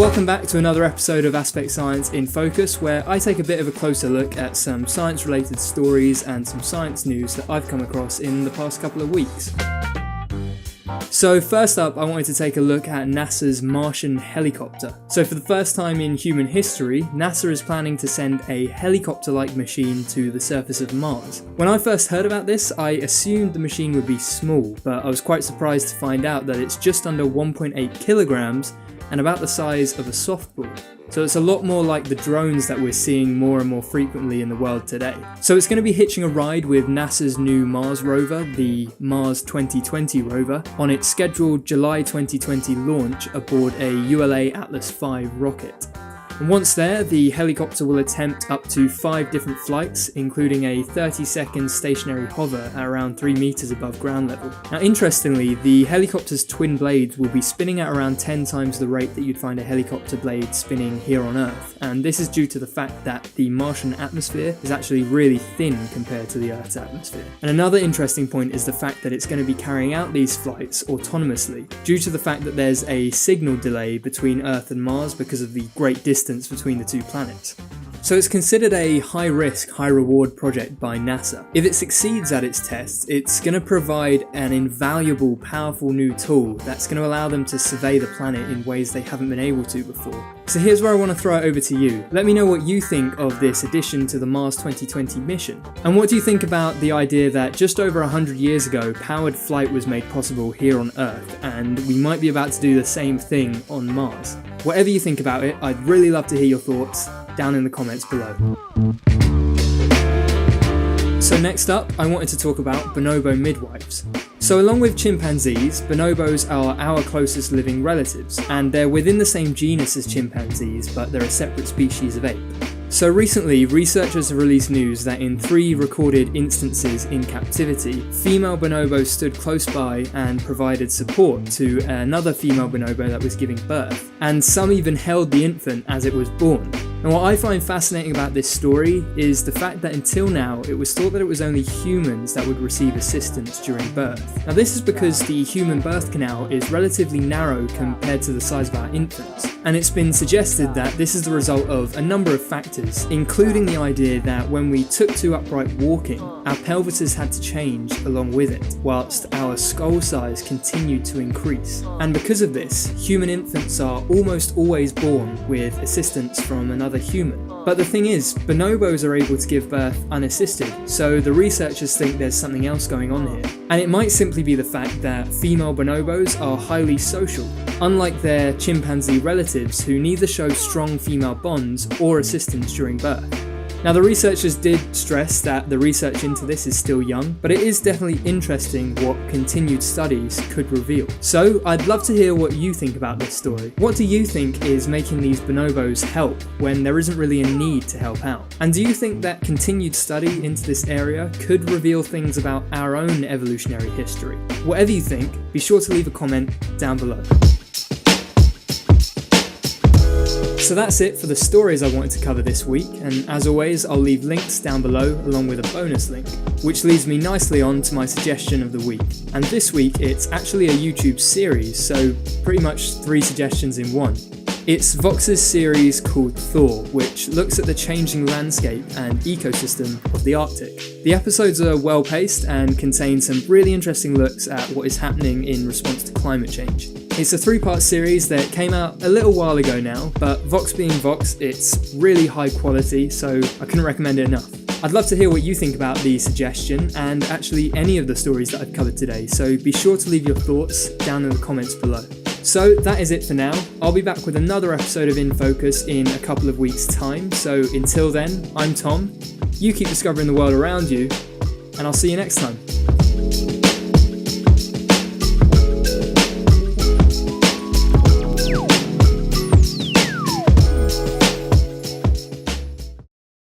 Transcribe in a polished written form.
Welcome back to another episode of Aspect Science in Focus, where I take a bit of a closer look at some science-related stories and some science news that I've come across in the past couple of weeks. So first up, I wanted to take a look at NASA's Martian helicopter. So for the first time in human history, NASA is planning to send a helicopter-like machine to the surface of Mars. When I first heard about this, I assumed the machine would be small, but I was quite surprised to find out that it's just under 1.8 kilograms and about the size of a softball. So it's a lot more like the drones that we're seeing more and more frequently in the world today. So it's going to be hitching a ride with NASA's new Mars rover, the Mars 2020 rover, on its scheduled July 2020 launch aboard a ULA Atlas V rocket. And once there, the helicopter will attempt up to 5 different flights, including a 30-second stationary hover at around 3 meters above ground level. Now interestingly, the helicopter's twin blades will be spinning at around 10 times the rate that you'd find a helicopter blade spinning here on Earth, and this is due to the fact that the Martian atmosphere is actually really thin compared to the Earth's atmosphere. And another interesting point is the fact that it's going to be carrying out these flights autonomously, due to the fact that there's a signal delay between Earth and Mars because of the great distance between the two planets. So it's considered a high-risk, high-reward project by NASA. If it succeeds at its tests, it's going to provide an invaluable, powerful new tool that's going to allow them to survey the planet in ways they haven't been able to before. So here's where I want to throw it over to you. Let me know what you think of this addition to the Mars 2020 mission. And what do you think about the idea that just over 100 years ago, powered flight was made possible here on Earth, and we might be about to do the same thing on Mars? Whatever you think about it, I'd really love to hear your thoughts down in the comments below. So next up, I wanted to talk about bonobo midwives. So along with chimpanzees, bonobos are our closest living relatives, and they're within the same genus as chimpanzees, but they're a separate species of ape. So recently, researchers have released news that in 3 recorded instances in captivity, female bonobos stood close by and provided support to another female bonobo that was giving birth, and some even held the infant as it was born. And what I find fascinating about this story is the fact that until now, it was thought that it was only humans that would receive assistance during birth. Now this is because the human birth canal is relatively narrow compared to the size of our infants, and it's been suggested that this is the result of a number of factors, including the idea that when we took to upright walking, our pelvises had to change along with it, whilst our skull size continued to increase. And because of this, human infants are almost always born with assistance from another human. But the thing is, bonobos are able to give birth unassisted, so the researchers think there's something else going on here. And it might simply be the fact that female bonobos are highly social, unlike their chimpanzee relatives who neither show strong female bonds or assistance during birth. Now the researchers did stress that the research into this is still young, but it is definitely interesting what continued studies could reveal. So I'd love to hear what you think about this story. What do you think is making these bonobos help when there isn't really a need to help out? And do you think that continued study into this area could reveal things about our own evolutionary history? Whatever you think, be sure to leave a comment down below. So that's it for the stories I wanted to cover this week, and as always I'll leave links down below along with a bonus link, which leads me nicely on to my suggestion of the week. And this week it's actually a YouTube series, so pretty much 3 suggestions in one. It's Vox's series called Thaw, which looks at the changing landscape and ecosystem of the Arctic. The episodes are well paced and contain some really interesting looks at what is happening in response to climate change. It's a 3-part series that came out a little while ago now, but Vox being Vox, it's really high quality, so I couldn't recommend it enough. I'd love to hear what you think about the suggestion and actually any of the stories that I've covered today, so be sure to leave your thoughts down in the comments below. So that is it for now. I'll be back with another episode of In Focus in a couple of weeks' time, so until then, I'm Tom, you keep discovering the world around you, and I'll see you next time.